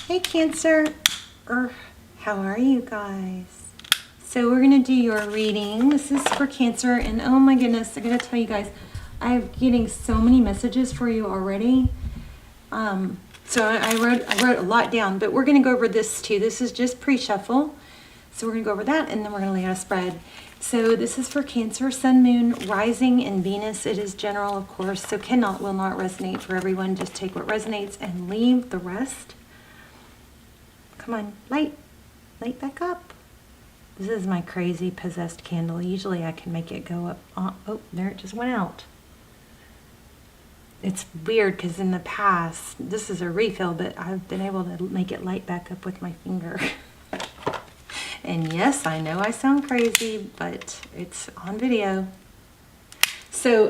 Hey Cancer, how are you guys? So we're going to do your reading. This is for Cancer, and oh my goodness, I got to tell you guys, I'm getting so many messages for you already. So I wrote a lot down, but we're going to go over this too. This is just pre-shuffle. So we're going to go over that, and then we're going to lay out a spread. So this is for Cancer, Sun, Moon, Rising, and Venus. It is general, of course, so will not resonate for everyone. Just take what resonates and leave the rest. Come on, light back up. This is my crazy possessed candle. Usually I can make it go up. Oh, there it just went out. It's weird because in the past, this is a refill, but I've been able to make it light back up with my finger. And yes, I know I sound crazy, but it's on video. So,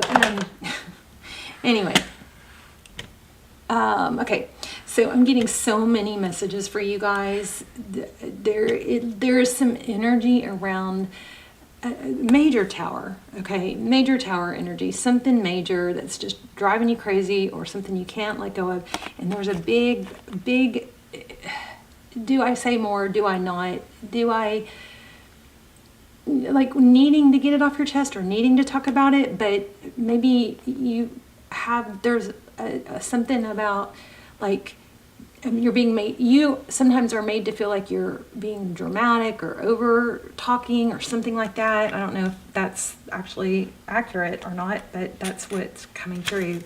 anyway. Okay, so I'm getting so many messages for you guys. There is some energy around major tower, okay? Major tower energy, something major that's just driving you crazy or something you can't let go of. And there's a big, do I say more? Do I not? Do I, like, needing to get it off your chest or needing to talk about it, but maybe there's something about, like, you're being made, you sometimes are made to feel like you're being dramatic or over talking or something like that. I don't know if that's actually accurate or not, but that's what's coming through.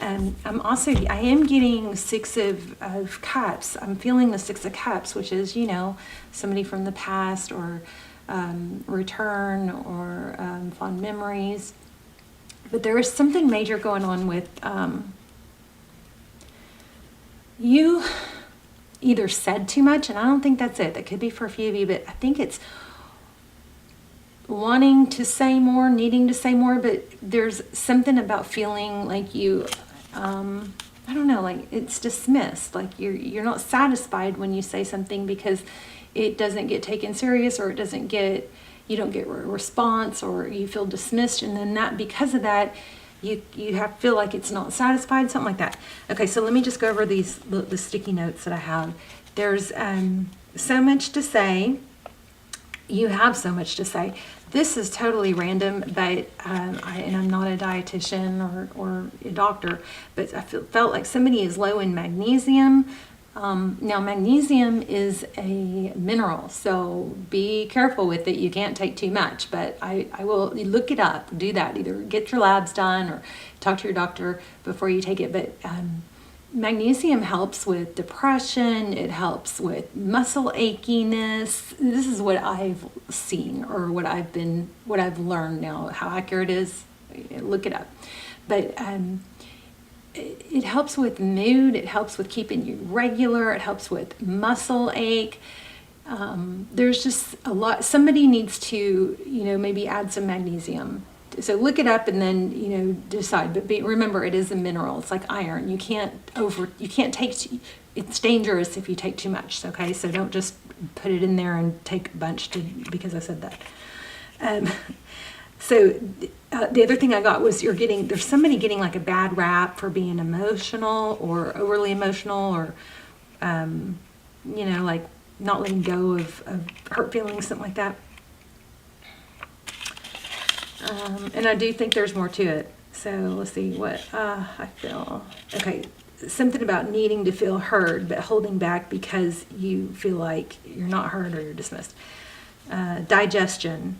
And I am getting Six of Cups. I'm feeling the Six of Cups, which is, somebody from the past or return or fond memories. But there is something major going on with you either said too much, and I don't think that's it. That could be for a few of you, but I think it's wanting to say more, needing to say more, but there's something about feeling like you, I don't know, like it's dismissed, like you're not satisfied when you say something because it doesn't get taken serious, or you don't get a response, or you feel dismissed, and then because of that, you feel like it's not satisfied, something like that. Okay, so let me just go over the sticky notes that I have. There's so much to say. You have so much to say. This is totally random, but I'm not a dietitian or a doctor, but I felt like somebody is low in magnesium. Now, magnesium is a mineral, so be careful with it. You can't take too much, but I will look it up. Do that. Either get your labs done or talk to your doctor before you take it. But magnesium helps with depression. It helps with muscle achiness. This is what I've seen, or what I've learned now. How accurate it is, look it up. But it helps with mood. It helps with keeping you regular. It helps with muscle ache. There's just a lot. Somebody needs to, maybe add some magnesium. So look it up and then, decide. But remember, it is a mineral. It's like iron. You can't take, it's dangerous if you take too much. Okay. So don't just put it in there and take a bunch because I said that. So the other thing I got was there's somebody getting like a bad rap for being emotional or overly emotional, or, like not letting go of hurt feelings, something like that. And I do think there's more to it. So let's see what I feel. Okay, something about needing to feel heard, but holding back because you feel like you're not heard or you're dismissed. Digestion.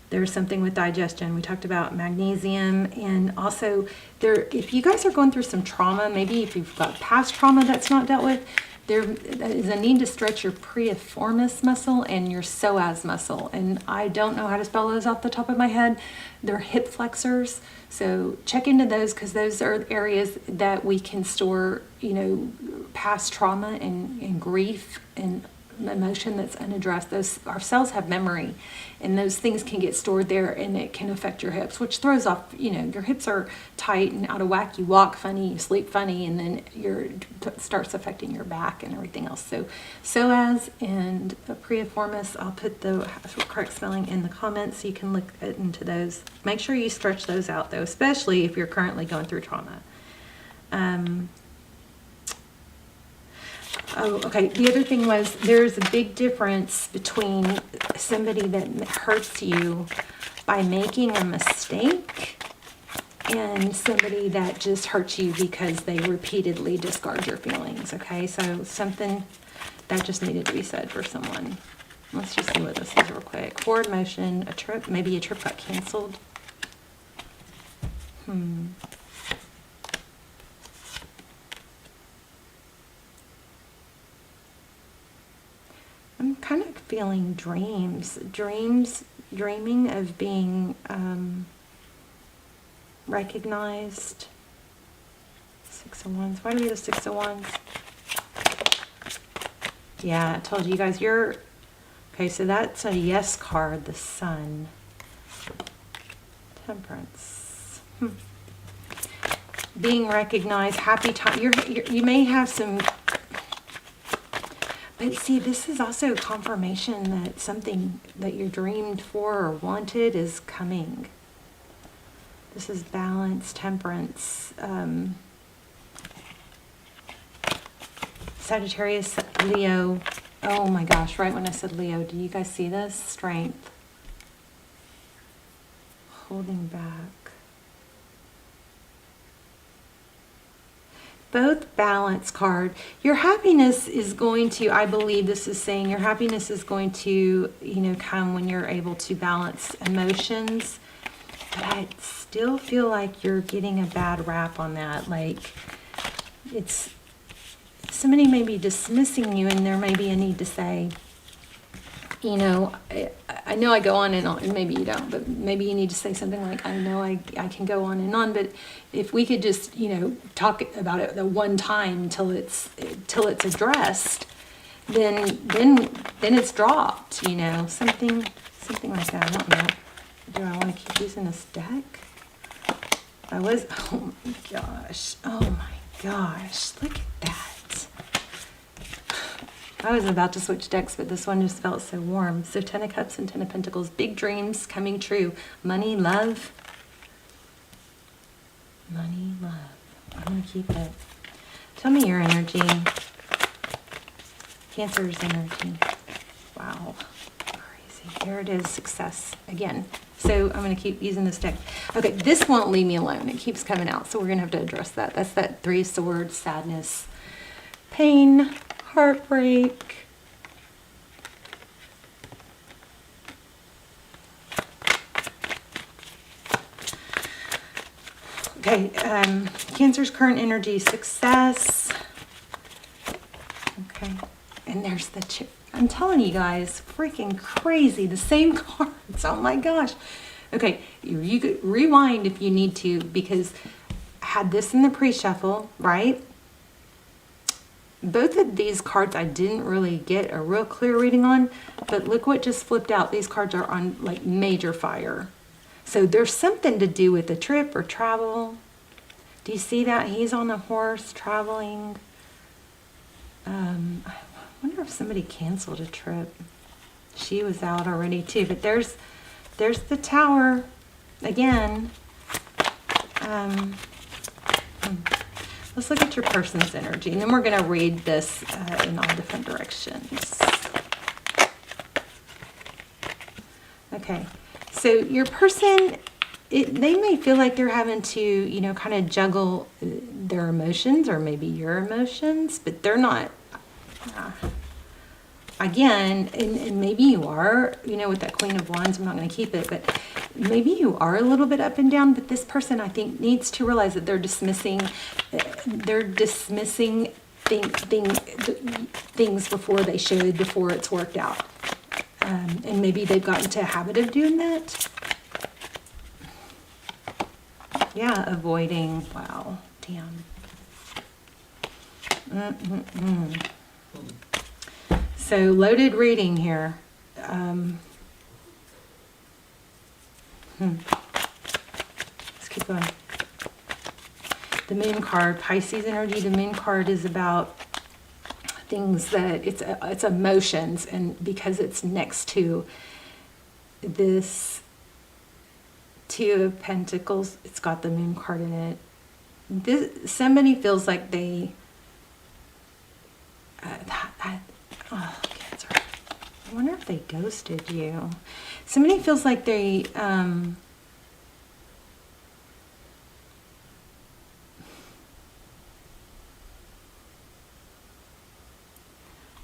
There's something with digestion. We talked about magnesium, and also if you guys are going through some trauma, maybe if you've got past trauma that's not dealt with, there is a need to stretch your piriformis muscle and your psoas muscle. And I don't know how to spell those off the top of my head. They're hip flexors. So check into those, because those are areas that we can store, past trauma and grief and emotion that's unaddressed. Our cells have memory, and those things can get stored there, and it can affect your hips, which throws off, your hips are tight and out of whack. You walk funny, you sleep funny, and then it starts affecting your back and everything else. So psoas and piriformis, I'll put the correct spelling in the comments so you can look into those. Make sure you stretch those out though, especially if you're currently going through trauma. Oh, okay. The other thing was there's a big difference between somebody that hurts you by making a mistake and somebody that just hurts you because they repeatedly discard your feelings, okay? So something that just needed to be said for someone. Let's just see what this is real quick. Forward motion, a trip, maybe a trip got canceled. I'm kind of feeling dreaming of being recognized. 6 of Wands. Why do we have the 6 of Wands? Yeah, I told you guys you're... Okay, so that's a yes card, the Sun. Temperance. Being recognized, happy time. You may have some... But see, this is also confirmation that something that you dreamed for or wanted is coming. This is balance, temperance, Sagittarius, Leo. Oh my gosh, right when I said Leo, do you guys see this? Strength. Holding back. Both balance card. Your happiness is going to, I believe this is saying, your happiness is going to, come when you're able to balance emotions. But I still feel like you're getting a bad rap on that. Like, it's, somebody may be dismissing you and there may be a need to say, I know I go on and maybe you don't, but maybe you need to say something like, I know I can go on, but if we could just, talk about it the one time till it's addressed, then it's dropped, something like that. I don't know. Do I want to keep using this deck? Oh my gosh, look at that. I was about to switch decks, but this one just felt so warm. So 10 of Cups and 10 of Pentacles. Big dreams coming true. Money, love. Money, love. I'm going to keep it. Tell me your energy. Cancer's energy. Wow. Crazy. Here it is. Success. Again. So I'm going to keep using this deck. Okay, this won't leave me alone. It keeps coming out. So we're going to have to address that. That's that 3 of Swords, sadness, pain, heartbreak. Okay, Cancer's current energy, success. Okay, and there's the chip. I'm telling you guys, freaking crazy. The same cards. Oh my gosh. Okay, you could rewind if you need to, because I had this in the pre-shuffle, right? Both of these cards I didn't really get a real clear reading on, but look what just flipped out. These cards are on like major fire. So there's something to do with the trip or travel. Do you see that? He's on a horse traveling. I wonder if somebody canceled a trip. She was out already too, but there's the Tower again. Let's look at your person's energy, and then we're going to read this in all different directions. Okay, so your person, they may feel like they're having to, kind of juggle their emotions or maybe your emotions, but they're not. Again, and maybe you are, with that Queen of Wands, I'm not going to keep it, but maybe you are a little bit up and down, but this person, I think, needs to realize that they're dismissing things before they should, before it's worked out. And maybe they've gotten into a habit of doing that. Yeah, avoiding. Wow, damn. So loaded reading here. Let's keep going. The Moon card, Pisces energy. The Moon card is about things that it's emotions, and because it's next to this 2 of Pentacles, it's got the Moon card in it. Somebody feels like they Cancer. I wonder if they ghosted you. Somebody feels like they,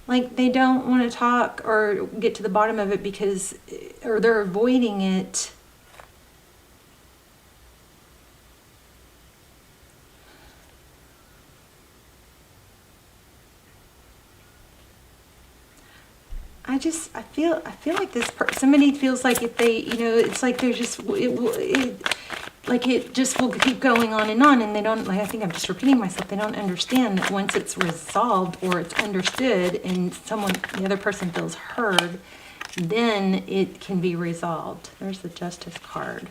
like they don't want to talk or get to the bottom of it because, or they're avoiding it. I feel like this somebody feels like if they, it's like they're just, like it just will keep going on, and they don't, like, I think I'm just repeating myself, they don't understand that once it's resolved or it's understood and the other person feels heard, then it can be resolved. There's the Justice card.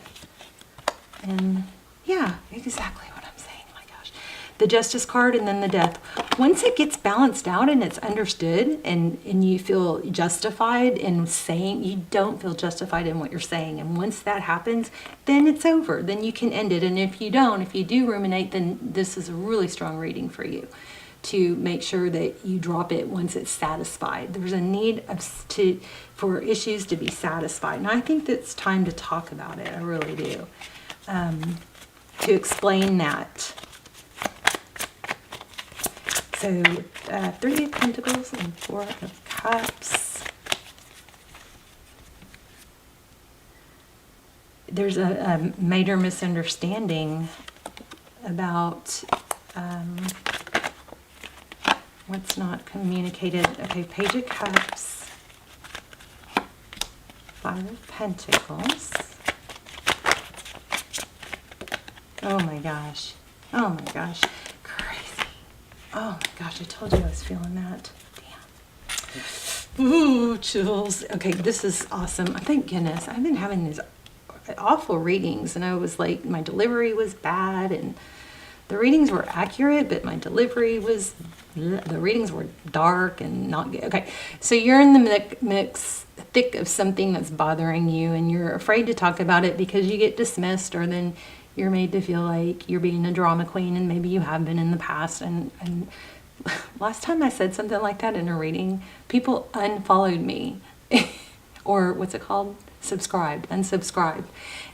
And yeah, exactly what I'm saying. My gosh. The Justice card and then the Death. Once it gets balanced out and it's understood and you feel justified in saying, you don't feel justified in what you're saying. And once that happens, then it's over. Then you can end it. And if you do ruminate, then this is a really strong reading for you to make sure that you drop it once it's satisfied. There's a need for issues to be satisfied. And I think it's time to talk about it. I really do. To explain that. So, 3 of Pentacles and 4 of Cups. There's a major misunderstanding about what's not communicated. Okay, Page of Cups, 5 of Pentacles. Oh my gosh. Oh my gosh. Oh my gosh, I told you I was feeling that. Damn. Ooh, chills. Okay, this is awesome. Thank goodness. I've been having these awful readings, and I was like, my delivery was bad, and the readings were accurate, but my delivery was, the readings were dark and not good. Okay, so you're in the thick of something that's bothering you, and you're afraid to talk about it because you get dismissed, or then you're made to feel like you're being a drama queen, and maybe you have been in the past. And last time I said something like that in a reading, people unfollowed me. Or what's it called? Unsubscribed.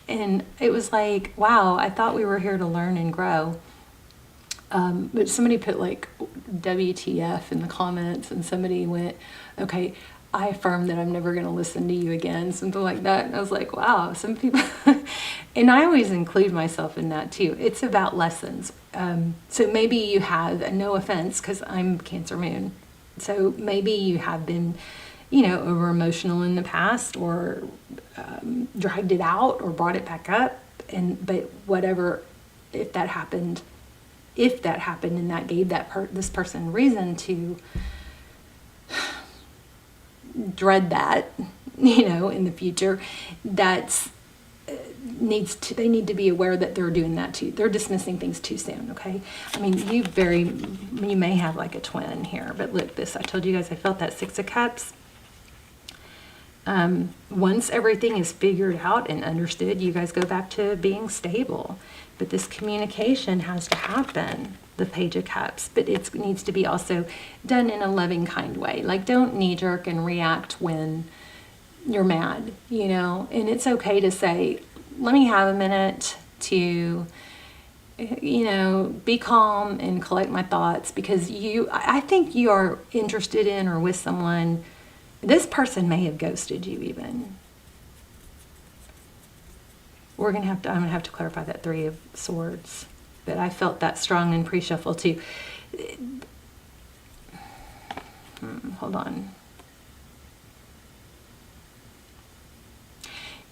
And it was like, wow, I thought we were here to learn and grow. But somebody put like WTF in the comments, and somebody went, okay, I affirm that I'm never going to listen to you again, something like that. And I was like, wow, some people, and I always include myself in that too. It's about lessons. So maybe you have, no offense, because I'm Cancer Moon. So maybe you have been, over emotional in the past, or dragged it out or brought it back up. But whatever, if that happened and that gave this person reason to dread that, in the future, they need to be aware that they're doing that too. They're dismissing things too soon, okay? I mean, you may have like a twin here, but look, I told you guys I felt that 6 of Cups. Once everything is figured out and understood, you guys go back to being stable. But this communication has to happen, the Page of Cups, but it needs to be also done in a loving, kind way. Like, don't knee-jerk and react when you're mad, and it's okay to say, let me have a minute to, be calm and collect my thoughts, because I think you are interested in or with someone. This person may have ghosted you even. I'm going to have to clarify that 3 of Swords. But I felt that strong in pre-shuffle too. Hold on.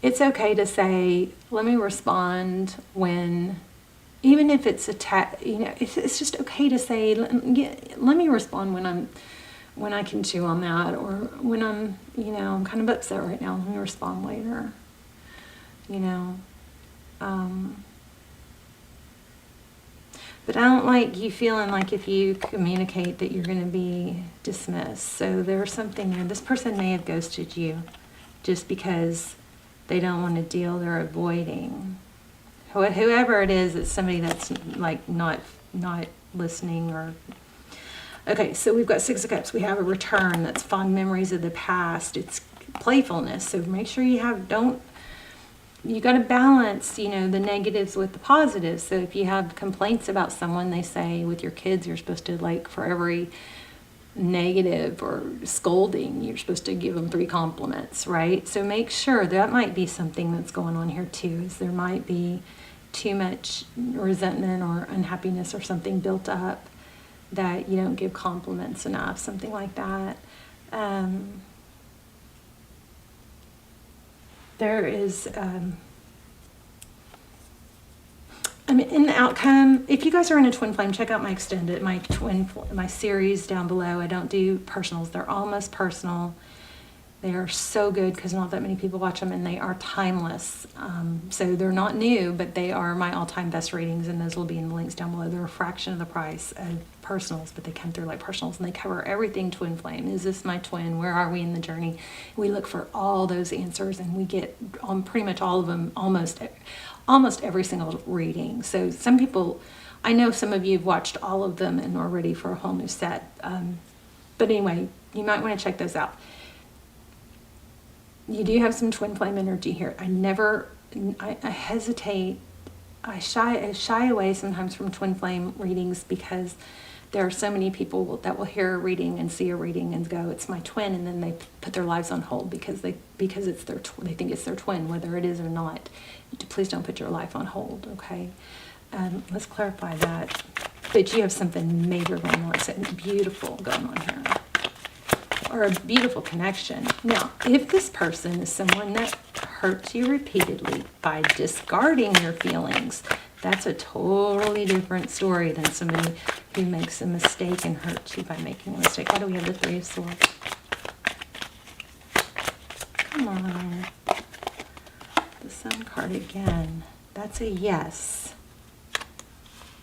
It's okay to say, let me respond when, even if it's it's just okay to say, let me respond when I can chew on that, or when I'm kind of upset right now, let me respond later. But I don't like you feeling like if you communicate that you're going to be dismissed. So there's something there. This person may have ghosted you just because they don't want to deal, they're avoiding. Whoever it is, it's somebody that's like not listening, or Okay, so we've got Six of Cups. We have a return. That's fond memories of the past. It's playfulness. So make sure you got to balance, the negatives with the positives. So if you have complaints about someone, they say with your kids, you're supposed to, like, for every negative or scolding, you're supposed to give them 3 compliments, right? So make sure that might be something that's going on here too, is there might be too much resentment or unhappiness or something built up that you don't give compliments enough, something like that. There is, in the outcome, if you guys are in a twin flame, check out my extended, my series down below. I don't do personals. They're almost personal. They are so good because not that many people watch them, and they are timeless. So they're not new, but they are my all-time best readings, and those will be in the links down below. They're a fraction of the price of personals, but they come through like personals, and they cover everything twin flame. Is this my twin? Where are we in the journey? We look for all those answers, and we get on pretty much all of them, almost every single reading. So some people, I know some of you have watched all of them and are ready for a whole new set. But anyway, you might want to check those out. You do have some twin flame energy here. I hesitate. I shy away sometimes from twin flame readings because there are so many people that will hear a reading and see a reading and go, it's my twin, and then they put their lives on hold because they think it's their twin, whether it is or not. Please don't put your life on hold, okay? Let's clarify that. But you have something major going on, something beautiful going on here, or a beautiful connection. Now, if this person is someone that hurts you repeatedly by discarding your feelings, that's a totally different story than somebody who makes a mistake and hurts you by making a mistake. Why do we have the Three of Swords? Come on. The Sun card again. That's a yes.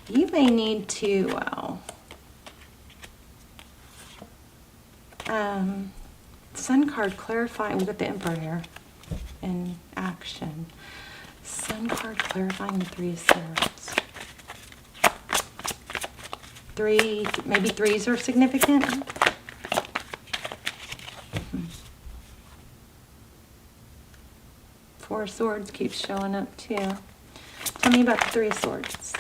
You may need to, Sun card clarifying. We've got the Emperor here in action. Sun card clarifying the Three of Swords. Maybe threes are significant. Four of Swords keeps showing up too. Tell me about the Three of Swords.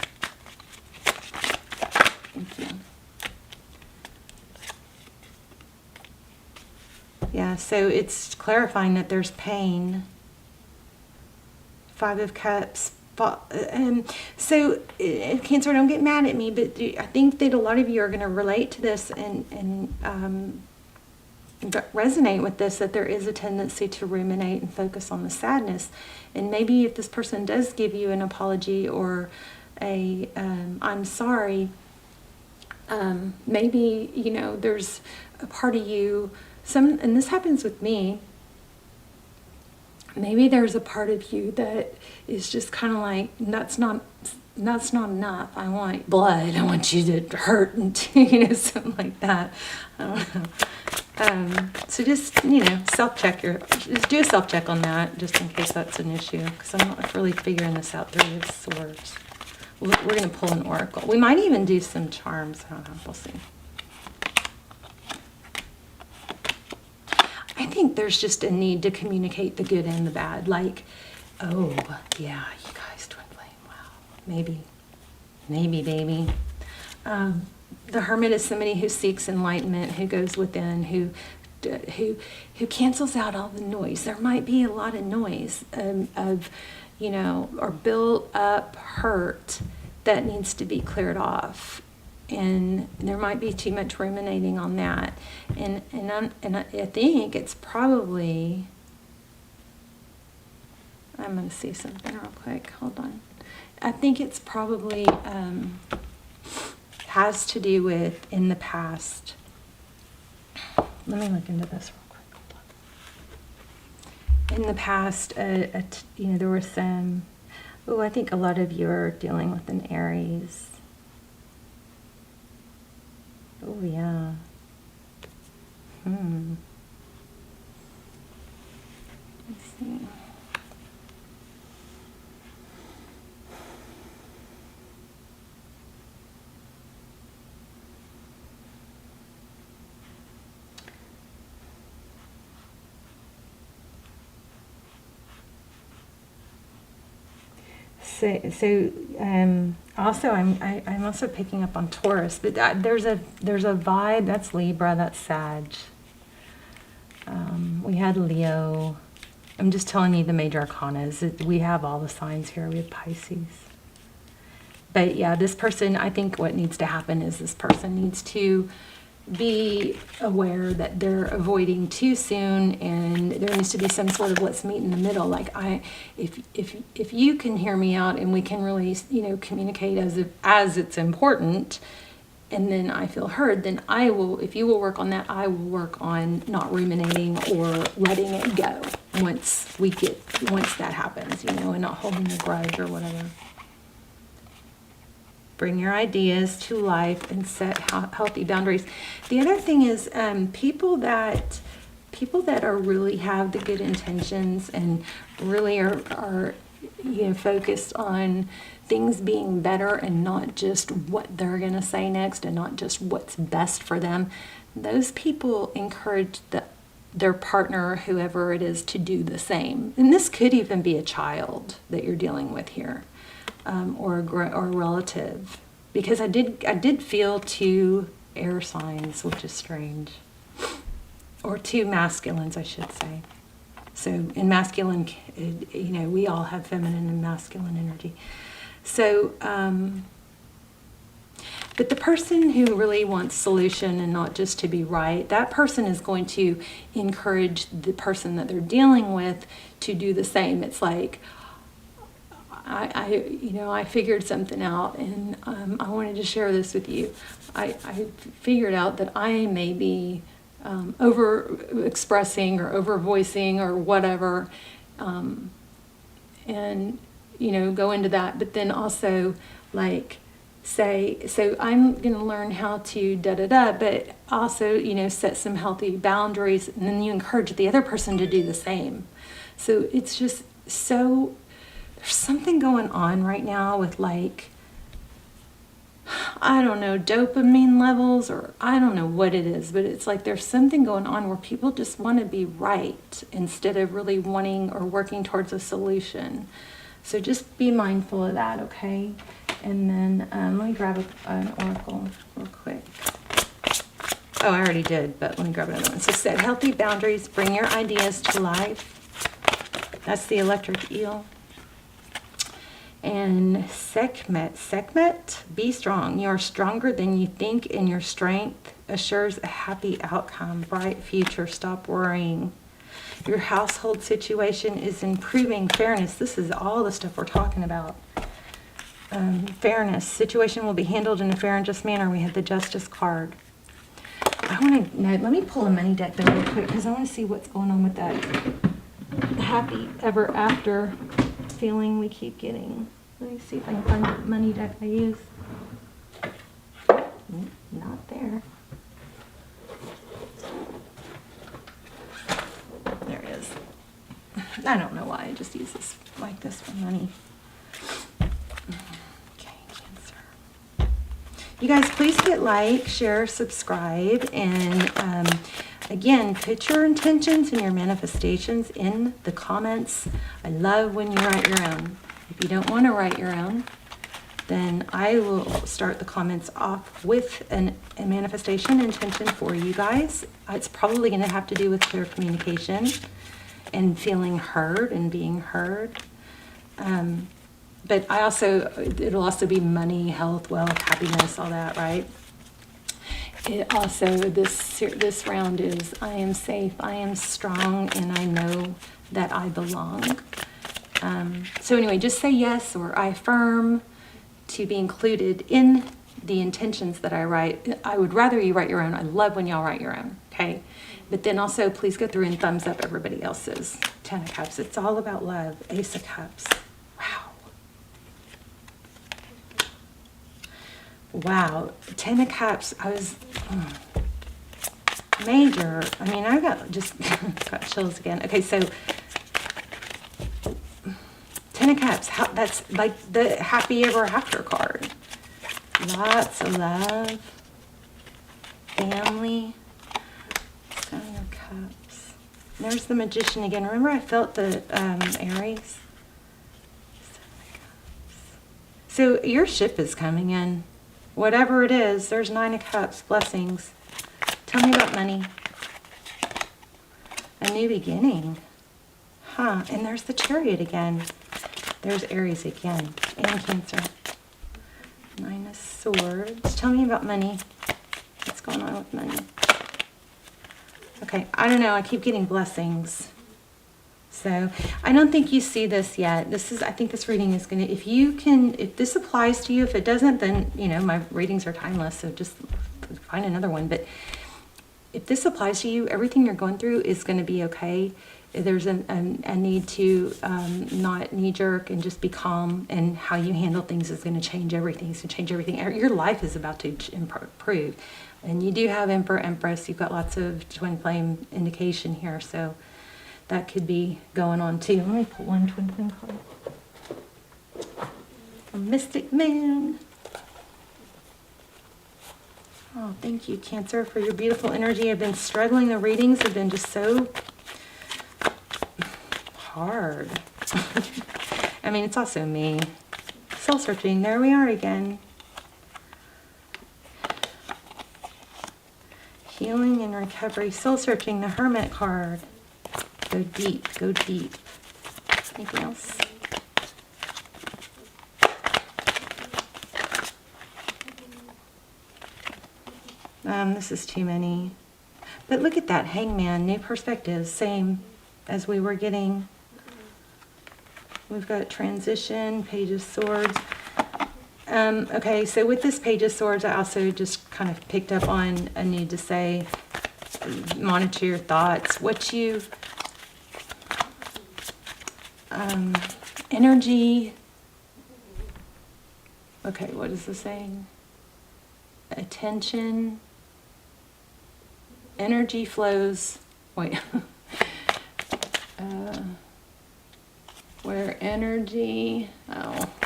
Thank you. Yeah, so it's clarifying that there's pain. Five of Cups. So, Cancer, don't get mad at me, but I think that a lot of you are going to relate to this and resonate with this, that there is a tendency to ruminate and focus on the sadness. And maybe if this person does give you an apology or a I'm sorry, maybe, there's a part of you, and this happens with me, maybe there's a part of you that is just kind of like, that's not enough. I want blood. I want you to hurt and something like that. I don't know. So just, self-check just do a self-check on that, just in case that's an issue, because I'm not really figuring this out. Three of Swords. We're going to pull an oracle. We might even do some charms. I don't know. We'll see. I think there's just a need to communicate the good and the bad. Like, oh, yeah, you guys twin flame. Wow. Maybe, baby. The Hermit is somebody who seeks enlightenment, who goes within, who cancels out all the noise. There might be a lot of noise or built up hurt that needs to be cleared off. And there might be too much ruminating on that. And I think it's probably, I'm going to see something real quick. Hold on. I think it's probably has to do with in the past. Let me look into this real quick. In the past, there were some, I think a lot of you are dealing with an Aries. Oh, yeah. Let's see. Also I'm also picking up on Taurus, but there's a vibe. That's Libra, that's Sag. We had Leo. I'm just telling you the major arcanas. We have all the signs here. We have Pisces. But yeah, this person, I think what needs to happen is this person needs to be aware that they're avoiding too soon, and there needs to be some sort of let's meet in the middle. Like if you can hear me out and we can really, communicate as it's important, and then I feel heard, then I will, if you will work on that, I will work on not ruminating or letting it go once that happens, and not holding a grudge or whatever. Bring your ideas to life and set healthy boundaries. The other thing is people that are really have the good intentions and really are focused on things being better and not just what they're going to say next and not just what's best for them. Those people encourage their partner, whoever it is, to do the same. And this could even be a child that you're dealing with here. Or a relative, because I did feel 2 air signs, which is strange, or 2 masculines, I should say. So in masculine, we all have feminine and masculine energy. So, but the person who really wants solution and not just to be right, that person is going to encourage the person that they're dealing with to do the same. It's like, I figured something out, and I wanted to share this with you. I figured out that I may be over expressing or over voicing or whatever, and go into that. But then also say, so I'm going to learn how to but also set some healthy boundaries, and then you encourage the other person to do the same. So it's just so. There's something going on right now with I don't know, dopamine levels, or I don't know what it is, but it's like there's something going on where people just want to be right instead of really wanting or working towards a solution. So just be mindful of that, okay? And then let me grab an oracle real quick. Oh, I already did, but let me grab another one. So set healthy boundaries, bring your ideas to life. That's the electric eel. And Sekhmet, be strong. You are stronger than you think, and your strength assures a happy outcome, bright future. Stop worrying. Your household situation is improving. Fairness, this is all the stuff we're talking about. Fairness, situation will be handled in a fair and just manner. We have the Justice card. Let me pull a money deck though real quick, because I want to see what's going on with that happy ever after feeling we keep getting. Let me see if I can find the money deck I use. Not there. There it is. I don't know why I just use this like this for money. Okay, Cancer. You guys, please hit like, share, subscribe, and again, put your intentions and your manifestations in the comments. I love when you write your own. If you don't want to write your own, then I will start the comments off with a manifestation intention for you guys. It's probably going to have to do with clear communication and feeling heard and being heard. But it'll also be money, health, wealth, happiness, all that, right? It also, this round is, I am safe, I am strong, and I know that I belong. So anyway, just say yes, or I affirm to be included in the intentions that I write. I would rather you write your own. I love when y'all write your own, okay? But then also, please go through and thumbs up everybody else's. 10 of Cups, it's all about love. Ace of Cups, wow. 10 of Cups, I was major. I mean, I got chills again. Okay, so 10 of Cups, that's like the happy ever after card. Lots of love, family. 7 of Cups. There's the Magician again. Remember I felt the Aries? 7 of Cups. So your ship is coming in. Whatever it is, there's 9 of Cups, blessings. Tell me about money. A new beginning. Huh, and there's the Chariot again. There's Aries again, and Cancer. 9 of Swords. Tell me about money. What's going on with money? Okay, I don't know. I keep getting blessings. So I don't think you see this yet. I think this reading is going to, if this applies to you, if it doesn't, then, you know, my readings are timeless. So just find another one. But if this applies to you, everything you're going through is going to be okay. There's a need to not knee-jerk and just be calm, and how you handle things is going to change everything. It's going to change everything. Your life is about to improve. And you do have Emperor, Empress. You've got lots of twin flame indication here, so that could be going on too. Let me pull one twin flame card. A Mystic Man. Oh, thank you, Cancer, for your beautiful energy. I've been struggling. The readings have been just so hard. I mean, it's also me. Soul searching. There we are again. Healing and recovery. Soul searching. The Hermit card. Go deep. Go deep. Anything else? This is too many. But look at that. Hangman. New perspectives. Same as we were getting. We've got transition. Page of Swords. Okay, so with this Page of Swords, I also just kind of picked up on a need to say, monitor your thoughts. What you, energy. Okay, what is this saying? Attention. Energy flows. Wait. Where energy,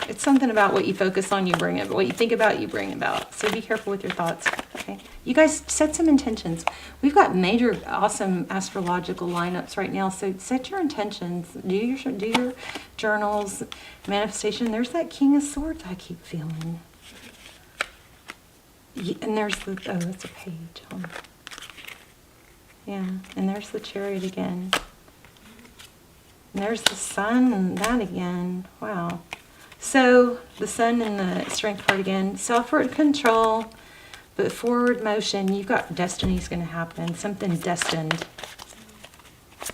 it's something about what you focus on, you bring it, but what you think about, you bring about. So be careful with your thoughts, okay? You guys set some intentions. We've got major, awesome astrological lineups right now, so set your intentions. Do your journals, manifestation. There's that King of Swords I keep feeling. And there's the, oh, that's a page. Hold on. Yeah, and there's the Chariot again. And there's the Sun and that again. Wow. So the Sun and the Strength card again. Self-word control, but forward motion. You've got destiny's going to happen. Something destined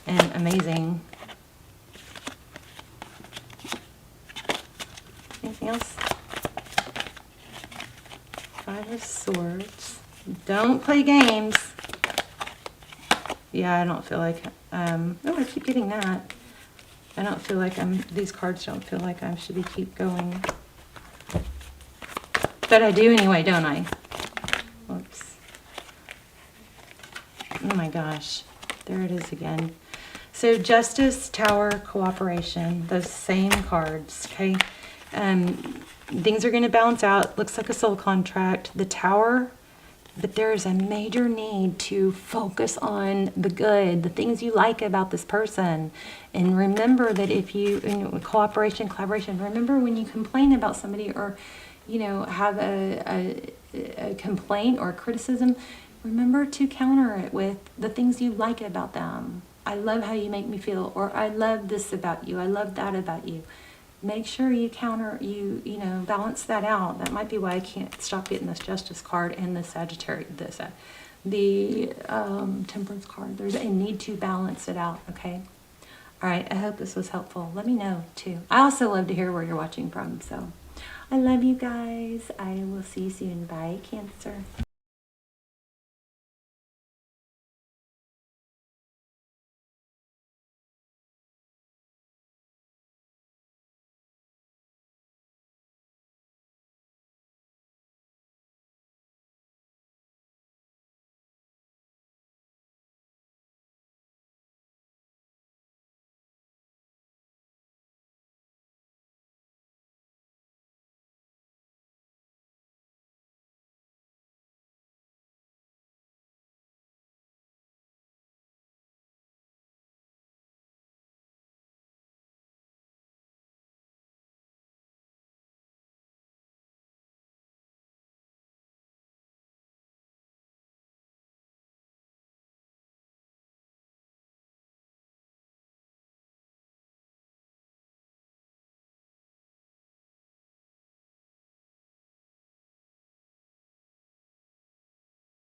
and amazing. Anything else? 5 of Swords. Don't play games. Yeah, I don't feel like... oh, I keep getting that. I don't feel like these cards don't feel like I should keep going. But I do anyway, don't I? Whoops. Oh my gosh. There it is again. So Justice, Tower, Cooperation. Those same cards, okay? Things are going to balance out. Looks like a soul contract. The Tower... But there is a major need to focus on the good, the things you like about this person. And remember that if you, cooperation, collaboration, remember when you complain about somebody or, you know, have a complaint or a criticism, remember to counter it with the things you like about them. I love how you make me feel, or I love this about you, I love that about you. Make sure you balance that out. That might be why I can't stop getting this Justice card and the Sagittarius, the Temperance card. There's a need to balance it out, okay? All right, I hope this was helpful. Let me know, too. I also love to hear where you're watching from, so I love you guys. I will see you soon. Bye, Cancer.